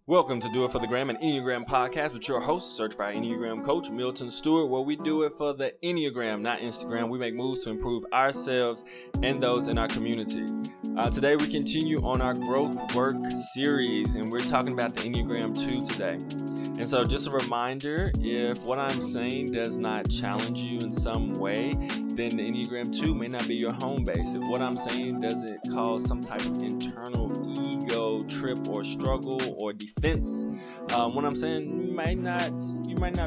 Welcome to Do It for the Gram, an Enneagram podcast with your host, certified Enneagram coach, Milton Stewart, where we do it for the Enneagram, not Instagram. We make moves to improve ourselves and those in our community. Today, we continue on our growth work series, and we're talking about the Enneagram 2 today. And so just a reminder, if what I'm saying does not challenge you in some way, then the Enneagram 2 may not be your home base. If what I'm saying doesn't cause some type of internal ego trip or struggle or defense, what I'm saying might not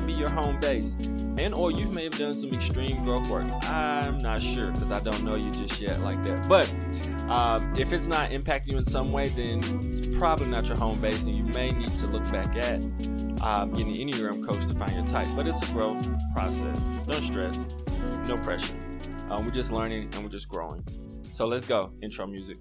be your home base. And or you may have done some extreme growth work. I'm not sure because I don't know you just yet like that. But if it's not impacting you in some way, then it's probably not your home base, and you may need to look back at getting an Enneagram coach to find your type. But it's a growth process. Don't stress. No pressure. We're just learning and we're just growing. So let's go. Intro music.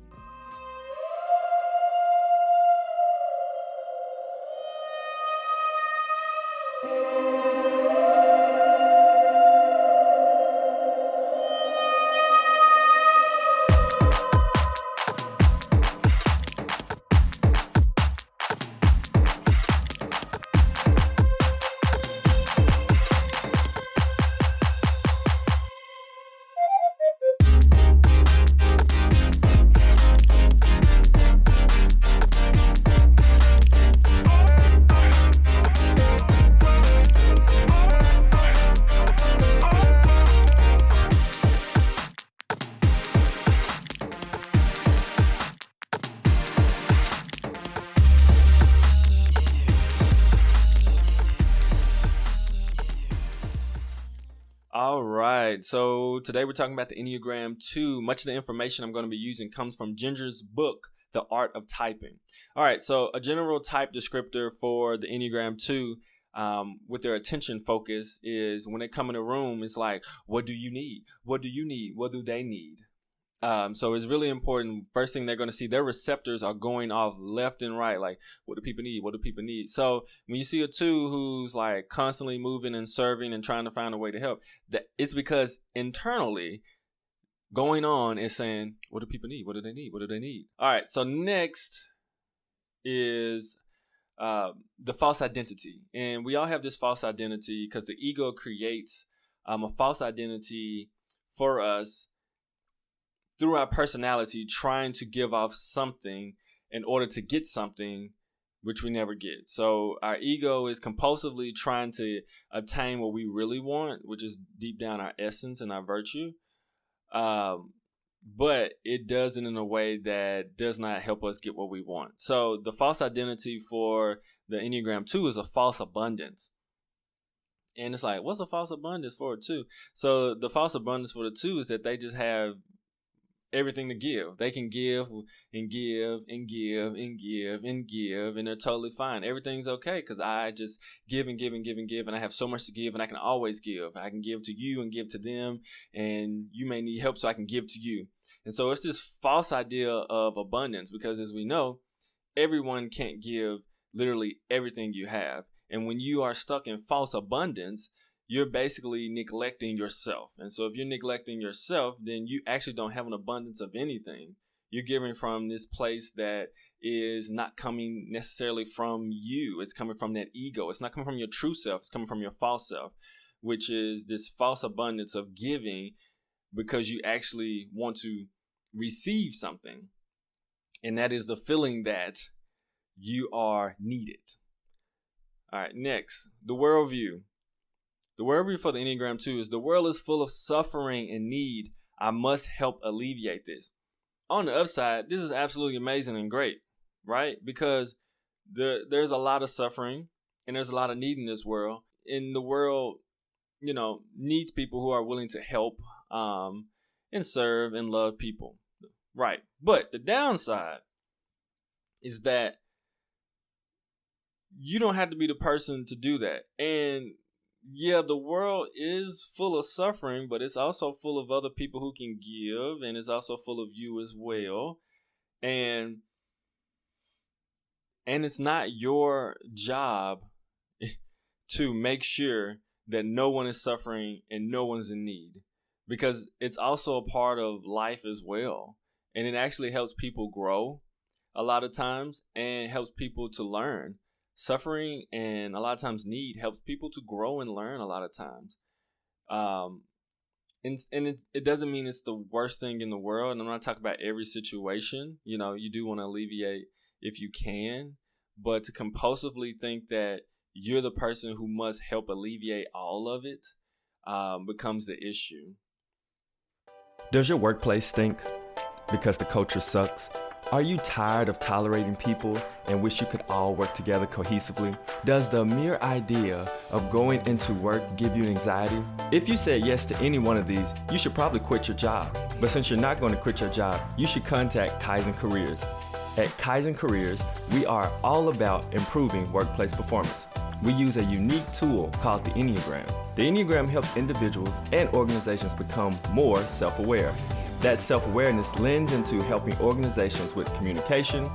All right, so today we're talking about the Enneagram 2. Much of the information I'm going to be using comes from Ginger's book, The Art of Typing. All right, so a general type descriptor for the Enneagram 2 with their attention focus is when they come in a room, it's like, what do you need? What do you need? What do they need? So it's really important. First thing they're going to see, their receptors are going off left and right. Like, what do people need? What do people need? So when you see a 2 who's like constantly moving and serving and trying to find a way to help, it's because internally going on is saying, what do people need? What do they need? What do they need? All right. So next is the false identity. And we all have this false identity because the ego creates a false identity for us through our personality, trying to give off something in order to get something which we never get. So our ego is compulsively trying to obtain what we really want, which is deep down our essence and our virtue. But it does it in a way that does not help us get what we want. So the false identity for the Enneagram 2 is a false abundance. And it's like, what's a false abundance for a 2? So the false abundance for the 2 is that they just have everything to give. They can give and give and give and give and give, and they're totally fine. Everything's okay because I just give and give and give and give, and I have so much to give, and I can always give. I can give to you and give to them, and you may need help, so I can give to you. And so it's this false idea of abundance because, as we know, everyone can't give literally everything you have. And when you are stuck in false abundance, you're basically neglecting yourself. And so if you're neglecting yourself, then you actually don't have an abundance of anything. You're giving from this place that is not coming necessarily from you. It's coming from that ego. It's not coming from your true self. It's coming from your false self, which is this false abundance of giving because you actually want to receive something. And that is the feeling that you are needed. All right, next, the worldview. The worldview for the Enneagram 2 is the world is full of suffering and need. I must help alleviate this. On the upside, this is absolutely amazing and great, right? Because there's a lot of suffering and there's a lot of need in this world. And the world, needs people who are willing to help and serve and love people, right? But the downside is that you don't have to be the person to do that. And yeah, the world is full of suffering, but it's also full of other people who can give, and it's also full of you as well. And it's not your job to make sure that no one is suffering and no one's in need, because it's also a part of life as well. And it actually helps people grow a lot of times and helps people to learn. Suffering and a lot of times need helps people to grow and learn a lot of times. And it doesn't mean it's the worst thing in the world. And I'm not talking about every situation. You know, you do want to alleviate if you can. But to compulsively think that you're the person who must help alleviate all of it becomes the issue. Does your workplace stink because the culture sucks? Are you tired of tolerating people and wish you could all work together cohesively? Does the mere idea of going into work give you anxiety? If you said yes to any one of these, you should probably quit your job. But since you're not going to quit your job, you should contact Kaizen Careers. At Kaizen Careers, we are all about improving workplace performance. We use a unique tool called the Enneagram. The Enneagram helps individuals and organizations become more self-aware. That self-awareness lends into helping organizations with communication,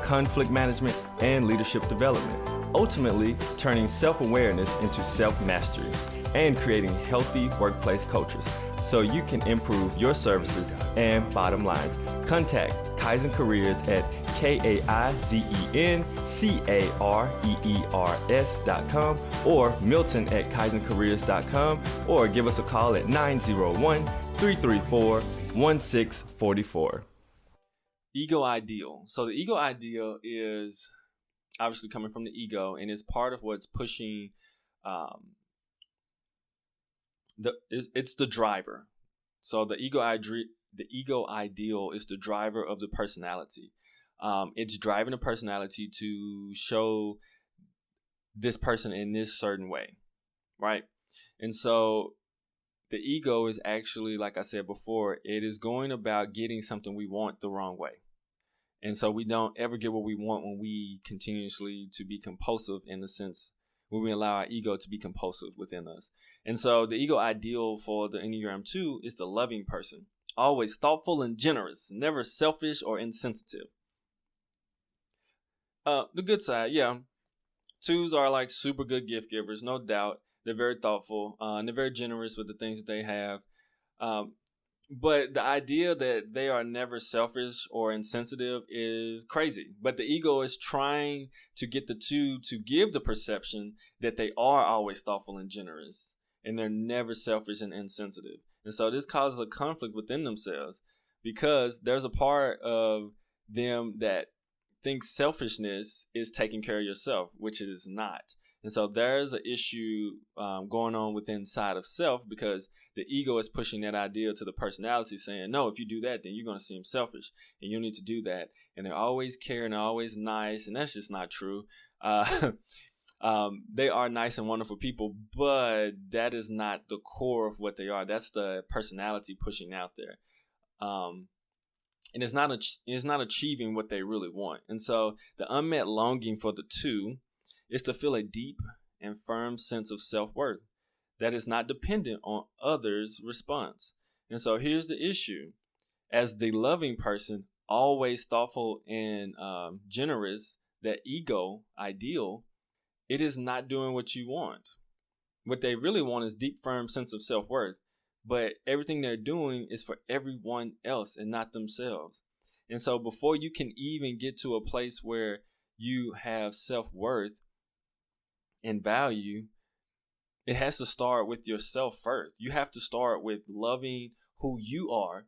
conflict management, and leadership development, ultimately turning self-awareness into self-mastery and creating healthy workplace cultures so you can improve your services and bottom lines. Contact Kaizen Careers at KAIZENCAREERS.com or Milton at KaizenCareers.com, or give us a call at 901-334-1644. Ego ideal. So the ego ideal is obviously coming from the ego, and it's part of what's pushing it's the driver. So the ego ideal is the driver of the personality. It's driving the personality to show this person in this certain way, right? And so the ego is actually, like I said before, it is going about getting something we want the wrong way. And so we don't ever get what we want when we continuously to be compulsive, in the sense when we allow our ego to be compulsive within us. And so the ego ideal for the Enneagram 2 is the loving person, always thoughtful and generous, never selfish or insensitive. The good side, yeah. 2s are like super good gift givers, no doubt. They're very thoughtful, and they're very generous with the things that they have. But the idea that they are never selfish or insensitive is crazy. But the ego is trying to get the 2 to give the perception that they are always thoughtful and generous, and they're never selfish and insensitive. And so this causes a conflict within themselves, because there's a part of them that thinks selfishness is taking care of yourself, which it is not. And so there's an issue going on within side of self, because the ego is pushing that idea to the personality, saying, no, if you do that, then you're going to seem selfish and you need to do that. And they're always caring, they're always nice. And that's just not true. They are nice and wonderful people, but that is not the core of what they are. That's the personality pushing out there. And it's not achieving what they really want. And so the unmet longing for the 2 is to feel a deep and firm sense of self-worth that is not dependent on others' response. And so here's the issue. As the loving person, always thoughtful and generous, that ego ideal, it is not doing what you want. What they really want is deep, firm sense of self-worth. But everything they're doing is for everyone else and not themselves. And so before you can even get to a place where you have self-worth and value, it has to start with yourself first. You have to start with loving who you are,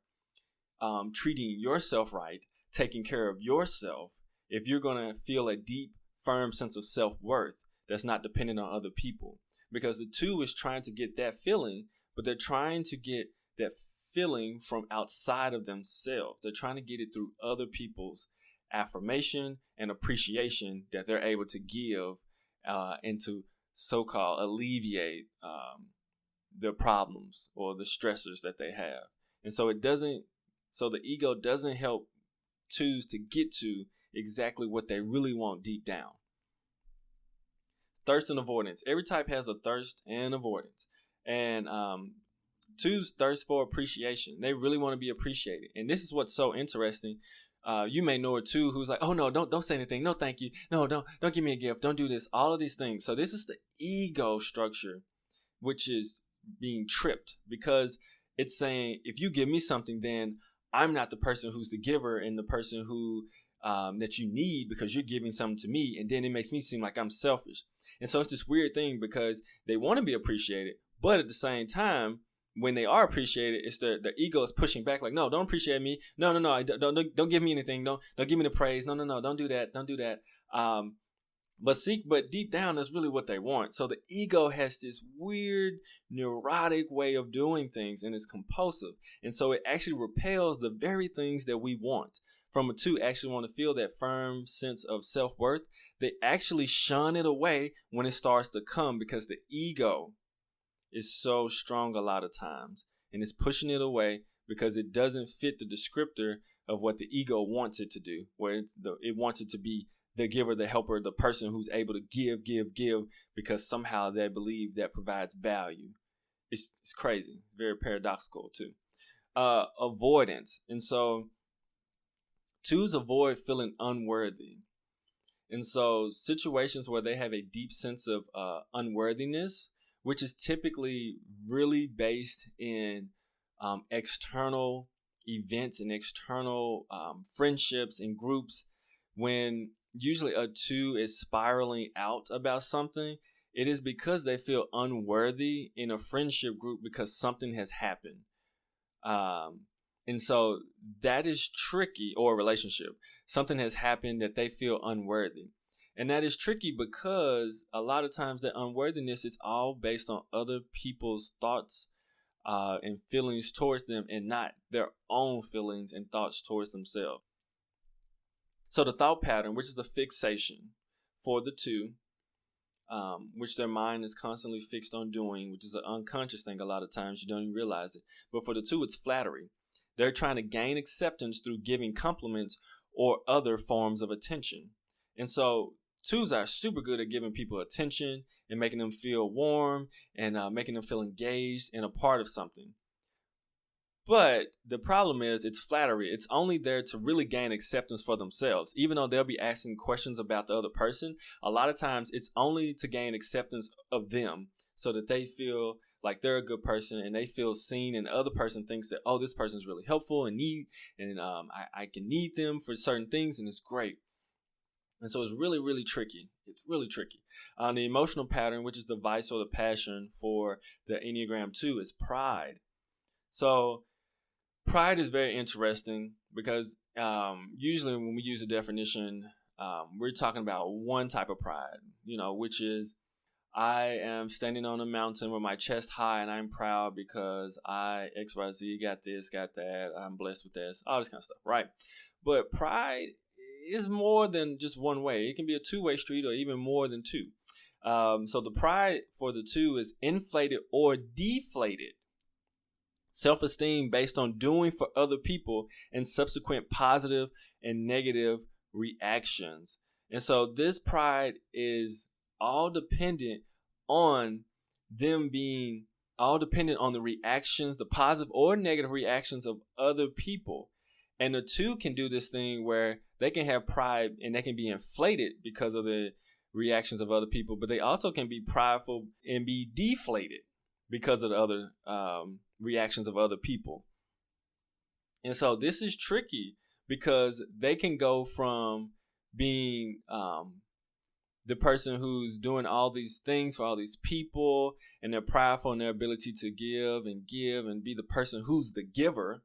treating yourself right, taking care of yourself, if you're going to feel a deep, firm sense of self-worth that's not dependent on other people. Because the 2 is trying to get that feeling, but they're trying to get that feeling from outside of themselves. They're trying to get it through other people's affirmation and appreciation that they're able to give and to so-called alleviate their problems or the stressors that they have. And so the ego doesn't help 2s to get to exactly what they really want deep down. Thurston Avoidance. Every type has a thirst and avoidance. And 2s thirst for appreciation. They really want to be appreciated. And this is what's so interesting. You may know a 2 who's like, oh no, don't say anything. No, thank you. No, don't give me a gift. Don't do this. All of these things. So this is the ego structure, which is being tripped, because it's saying, if you give me something, then I'm not the person who's the giver and the person who that you need because you're giving something to me, and then it makes me seem like I'm selfish. And so it's this weird thing because they want to be appreciated, but at the same time, when they are appreciated, it's their ego is pushing back, like, no, don't appreciate me. No, don't give me anything. Don't give me the praise. No, don't do that. Don't do that. But deep down, that's really what they want. So the ego has this weird, neurotic way of doing things, and it's compulsive. And so it actually repels the very things that we want. From a 2, actually want to feel that firm sense of self-worth. They actually shun it away when it starts to come because the ego is so strong a lot of times, and it's pushing it away because it doesn't fit the descriptor of what the ego wants it to do, where it wants it to be the giver, the helper, the person who's able to give, because somehow they believe that provides value. It's crazy, very paradoxical too. Avoidance. And so 2s avoid feeling unworthy. And so situations where they have a deep sense of unworthiness, which is typically really based in external events and external friendships and groups, when usually a 2 is spiraling out about something, it is because they feel unworthy in a friendship group because something has happened. And so that is tricky, or a relationship. Something has happened that they feel unworthy. And that is tricky because a lot of times that unworthiness is all based on other people's thoughts and feelings towards them, and not their own feelings and thoughts towards themselves. So the thought pattern, which is the fixation for the 2, which their mind is constantly fixed on doing, which is an unconscious thing a lot of times, you don't even realize it. But for the 2, it's flattery. They're trying to gain acceptance through giving compliments or other forms of attention. And so 2s are super good at giving people attention and making them feel warm and making them feel engaged and a part of something. But the problem is it's flattery. It's only there to really gain acceptance for themselves. Even though they'll be asking questions about the other person, a lot of times it's only to gain acceptance of them so that they feel like they're a good person and they feel seen, and the other person thinks that, oh, this person's really helpful and I can need them for certain things, and it's great. And so it's really, really tricky. It's really tricky. The emotional pattern, which is the vice or the passion for the Enneagram 2, is pride. So pride is very interesting because usually when we use a definition, we're talking about one type of pride, which is, I am standing on a mountain with my chest high and I'm proud because I XYZ got this, got that, I'm blessed with this, all this kind of stuff, right? But pride is more than just one way. It can be a 2-way street, or even more than 2. So the pride for the 2 is inflated or deflated self-esteem based on doing for other people and subsequent positive and negative reactions. And so this pride is all dependent on them being all dependent on the reactions, the positive or negative reactions of other people. And the 2 can do this thing where they can have pride and they can be inflated because of the reactions of other people, but they also can be prideful and be deflated because of the other reactions of other people. And so this is tricky because they can go from being the person who's doing all these things for all these people, and they're prideful in their ability to give and be the person who's the giver.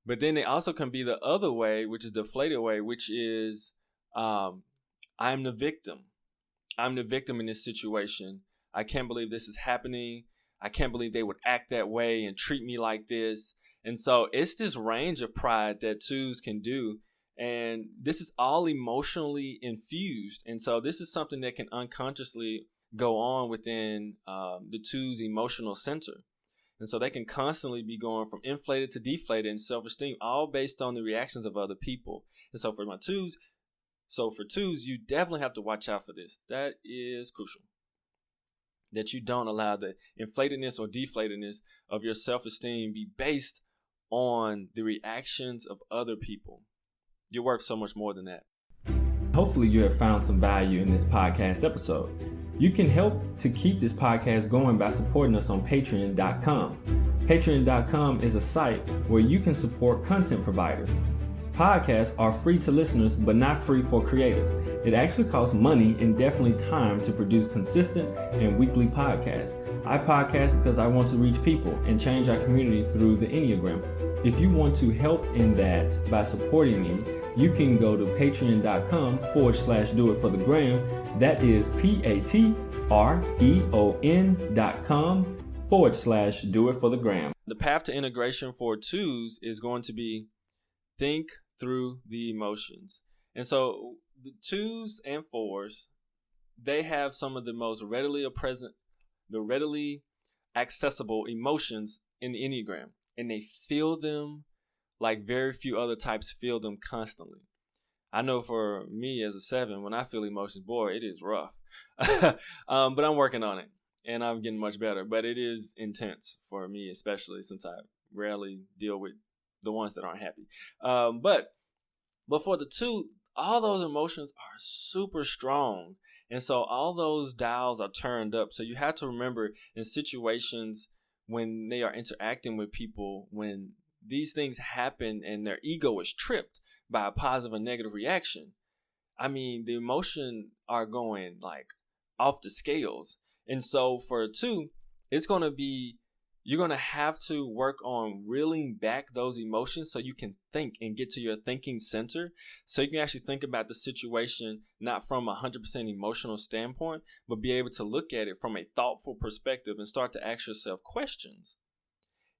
But then they also can be the other way, which is the deflated way, which is I'm the victim. I'm the victim in this situation. I can't believe this is happening. I can't believe they would act that way and treat me like this. And so it's this range of pride that 2s can do. And this is all emotionally infused. And so this is something that can unconsciously go on within the 2's emotional center. And so they can constantly be going from inflated to deflated in self-esteem, all based on the reactions of other people. And so for 2s, you definitely have to watch out for this. That is crucial. That you don't allow the inflatedness or deflatedness of your self-esteem be based on the reactions of other people. You're worth so much more than that. Hopefully you have found some value in this podcast episode. You can help to keep this podcast going by supporting us on Patreon.com. Patreon.com is a site where you can support content providers. Podcasts are free to listeners, but not free for creators. It actually costs money and definitely time to produce consistent and weekly podcasts. I podcast because I want to reach people and change our community through the Enneagram. If you want to help in that by supporting me, you can go to patreon.com/doitforthegram. That is patreon.com/doitforthegram. The path to integration for twos is going to be think through the emotions. And so the twos and fours, they have some of the most readily accessible emotions in the Enneagram. And they feel them like very few other types feel them constantly. I know for me as a 7, when I feel emotions, boy, it is rough. But I'm working on it and I'm getting much better. But it is intense for me, especially since I rarely deal with the ones that aren't happy. But for the 2, all those emotions are super strong. And so all those dials are turned up. So you have to remember in situations when they are interacting with people, when these things happen and their ego is tripped by a positive or negative reaction, I mean, the emotion are going like off the scales. And so for a 2, it's going to be, you're going to have to work on reeling back those emotions so you can think and get to your thinking center. So you can actually think about the situation not from a 100% emotional standpoint, but be able to look at it from a thoughtful perspective and start to ask yourself questions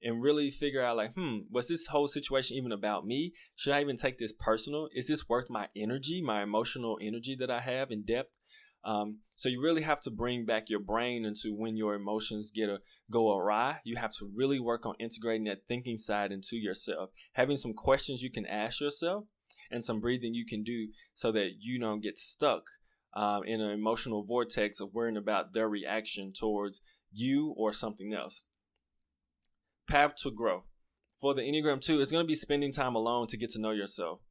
and really figure out like, was this whole situation even about me? Should I even take this personal? Is this worth my energy, my emotional energy that I have in depth? So you really have to bring back your brain into when your emotions go awry. You have to really work on integrating that thinking side into yourself, having some questions you can ask yourself and some breathing you can do so that you don't get stuck in an emotional vortex of worrying about their reaction towards you or something else. Path to growth. For the Enneagram 2, it's going to be spending time alone to get to know yourself.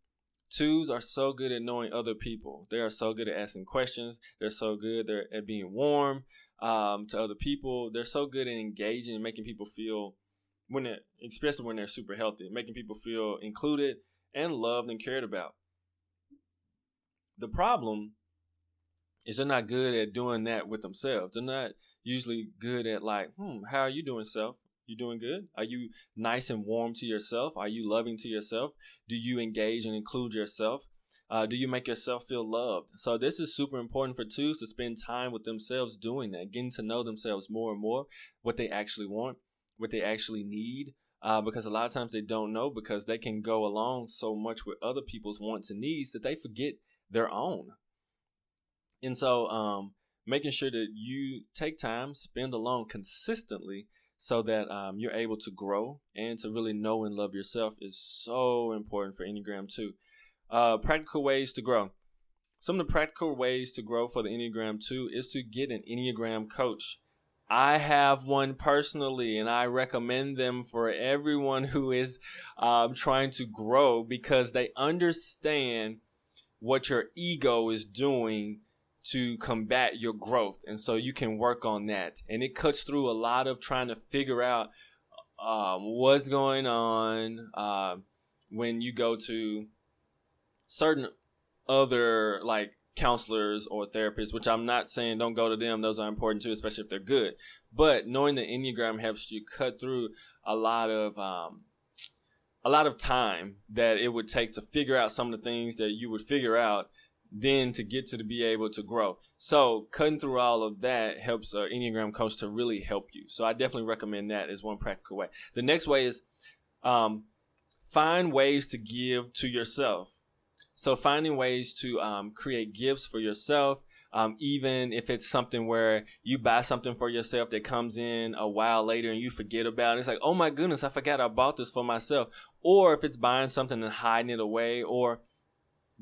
2s are so good at knowing other people. They are so good at asking questions. They're so good at being warm to other people. They're so good at engaging and making people feel, especially when they're super healthy, making people feel included and loved and cared about. The problem is they're not good at doing that with themselves. They're not usually good at like, how are you doing, self? You doing good? Are you nice and warm to yourself? Are you loving to yourself? Do you engage and include yourself? Do you make yourself feel loved? So this is super important for 2s to spend time with themselves doing that, getting to know themselves more and more, what they actually want, what they actually need. Because a lot of times they don't know because they can go along so much with other people's wants and needs that they forget their own. And so making sure that you take time, spend alone consistently, so that you're able to grow and to really know and love yourself is so important for Enneagram 2. Practical ways to grow. Some of the practical ways to grow for the Enneagram 2 is to get an Enneagram coach. I have one personally, and I recommend them for everyone who is trying to grow because they understand what your ego is doing to combat your growth. And so you can work on that. And it cuts through a lot of trying to figure out what's going on when you go to certain other like counselors or therapists, which I'm not saying don't go to them. Those are important too, especially if they're good. But knowing the Enneagram helps you cut through a lot of time that it would take to figure out some of the things that you would figure out then to get to be able to grow. So cutting through all of that helps an Enneagram coach to really help you. So I definitely recommend that as one practical way. The next way is find ways to give to yourself. So finding ways to create gifts for yourself, even if it's something where you buy something for yourself that comes in a while later and you forget about it. It's like, oh my goodness, I forgot I bought this for myself. Or if it's buying something and hiding it away, or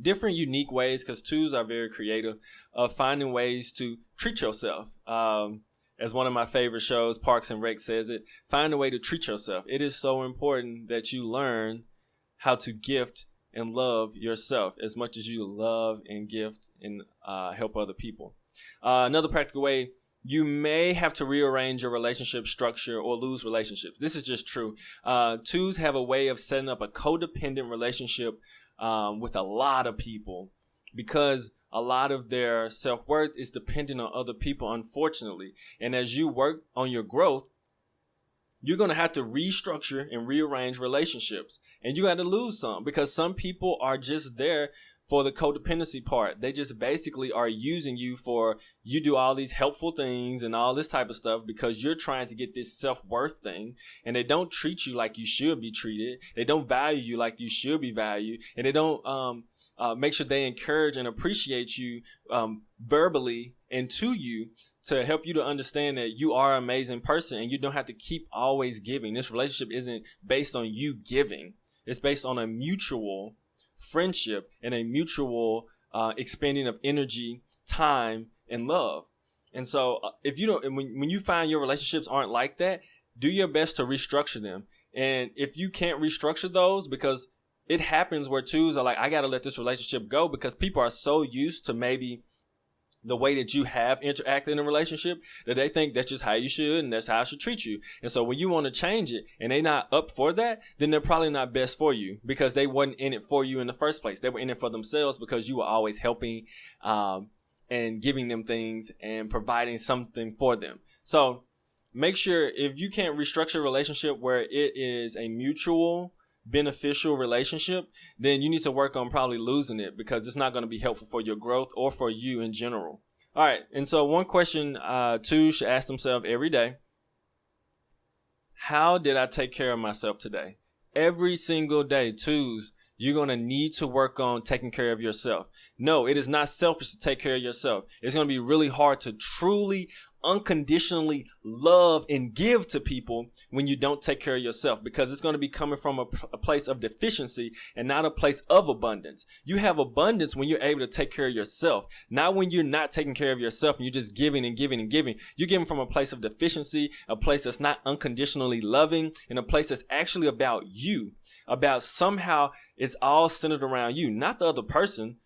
different unique ways, because 2s are very creative, of finding ways to treat yourself. As one of my favorite shows, Parks and Rec, says it, find a way to treat yourself. It is so important that you learn how to gift and love yourself as much as you love and gift and help other people. Another practical way, you may have to rearrange your relationship structure or lose relationships. This is just true. 2s have a way of setting up a codependent relationship with a lot of people because a lot of their self-worth is dependent on other people, unfortunately. And as you work on your growth, you're going to have to restructure and rearrange relationships. And you got to lose some because some people are just there for the codependency part. They just basically are using you for, you do all these helpful things and all this type of stuff because you're trying to get this self-worth thing, and they don't treat you like you should be treated. They don't value you like you should be valued, and they don't make sure they encourage and appreciate you verbally and to you to help you to understand that you are an amazing person and you don't have to keep always giving. This relationship isn't based on you giving. It's based on a mutual friendship and a mutual expending of energy, time, and love. And so if you don't, when you find your relationships aren't like that, do your best to restructure them. And if you can't restructure those, because it happens where twos are like, I got to let this relationship go because people are so used to maybe the way that you have interacted in a relationship that they think that's just how you should and that's how I should treat you. And so when you want to change it and they're not up for that, then they're probably not best for you because they wasn't in it for you in the first place. They were in it for themselves because you were always helping and giving them things and providing something for them. So make sure if you can't restructure a relationship where it is a mutual beneficial relationship, then you need to work on probably losing it because it's not going to be helpful for your growth or for you in general. All right. And so one question twos should ask themselves every day: how did I take care of myself today? Every single day, twos, you're going to need to work on taking care of yourself. No, it is not selfish to take care of yourself. It's going to be really hard to truly unconditionally love and give to people when you don't take care of yourself, because it's going to be coming from a place of deficiency and not a place of abundance. You have abundance when you're able to take care of yourself, not when you're not taking care of yourself and you're just giving and giving and giving. You're giving from a place of deficiency, a place that's not unconditionally loving, and a place that's actually about you, about somehow it's all centered around you, not the other person.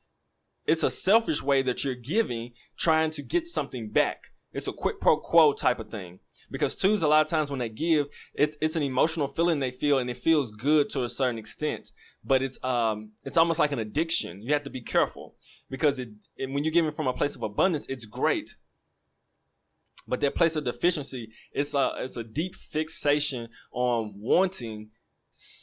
It's a selfish way that you're giving, trying to get something back. It's a quid pro quo type of thing, because twos, a lot of times when they give, it's an emotional feeling they feel, and it feels good to a certain extent, but it's almost like an addiction. You have to be careful because when you're giving from a place of abundance, it's great. But that place of deficiency, it's a deep fixation on wanting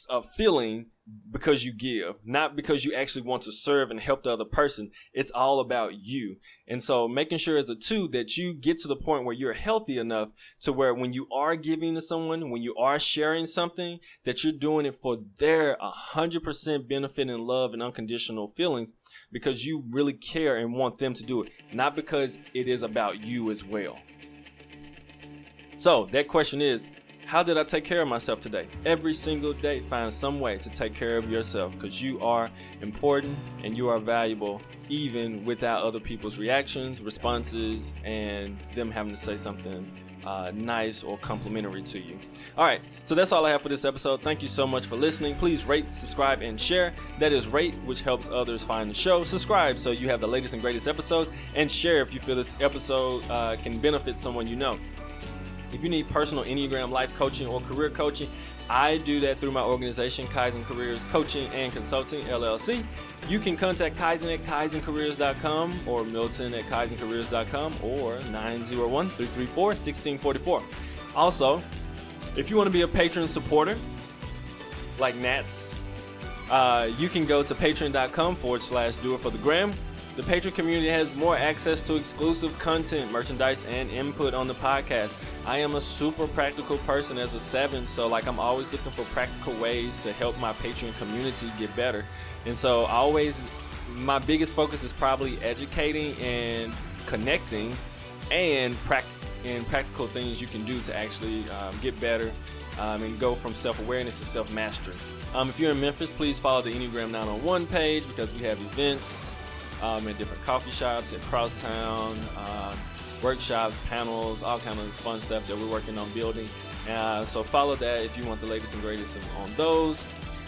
a feeling because you give, not because you actually want to serve and help the other person. It's all about you. And so making sure as a two that you get to the point where you're healthy enough to where when you are giving to someone, when you are sharing something, that you're doing it for their 100% benefit and love and unconditional feelings, because you really care and want them to do it, not because it is about you as well. So that question is, how did I take care of myself today? Every single day, find some way to take care of yourself, because you are important and you are valuable, even without other people's reactions, responses, and them having to say something nice or complimentary to you. All right, so that's all I have for this episode. Thank you so much for listening. Please rate, subscribe, and share. That is rate, which helps others find the show. Subscribe so you have the latest and greatest episodes, and share if you feel this episode can benefit someone you know. If you need personal Enneagram life coaching or career coaching, I do that through my organization, Kaizen Careers Coaching and Consulting, LLC. You can contact Kaizen at kaizencareers.com or Milton at kaizencareers.com or 901-334-1644. Also, if you want to be a patron supporter, like Nats, you can go to patreon.com/doitforthegram. The Patreon community has more access to exclusive content, merchandise, and input on the podcast. I am a super practical person as a 7, so I'm always looking for practical ways to help my Patreon community get better. And so my biggest focus is probably educating and connecting and practical things you can do to actually get better and go from self-awareness to self-mastery. If you're in Memphis, please follow the Enneagram 901 page, because we have events in different coffee shops at Crosstown, workshops, panels, all kind of fun stuff that we're working on building. So follow that if you want the latest and greatest on those.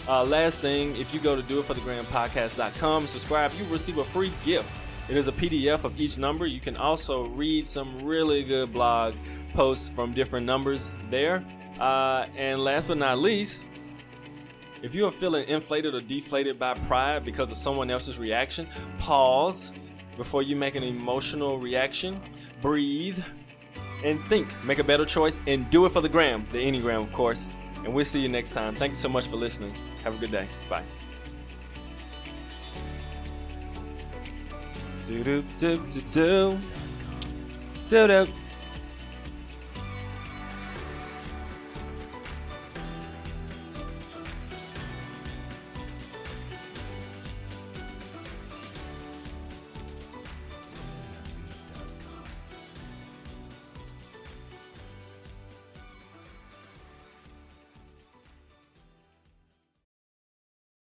Last thing, if you go to doitforthegrampodcast.com and subscribe, you will receive a free gift. It is a PDF of each number. You can also read some really good blog posts from different numbers there. And last but not least, If you are feeling inflated or deflated by pride because of someone else's reaction, pause before you make an emotional reaction. Breathe and think. Make a better choice and do it for the gram, the Enneagram, of course. And we'll see you next time. Thank you so much for listening. Have a good day. Bye. Do do do do do do do.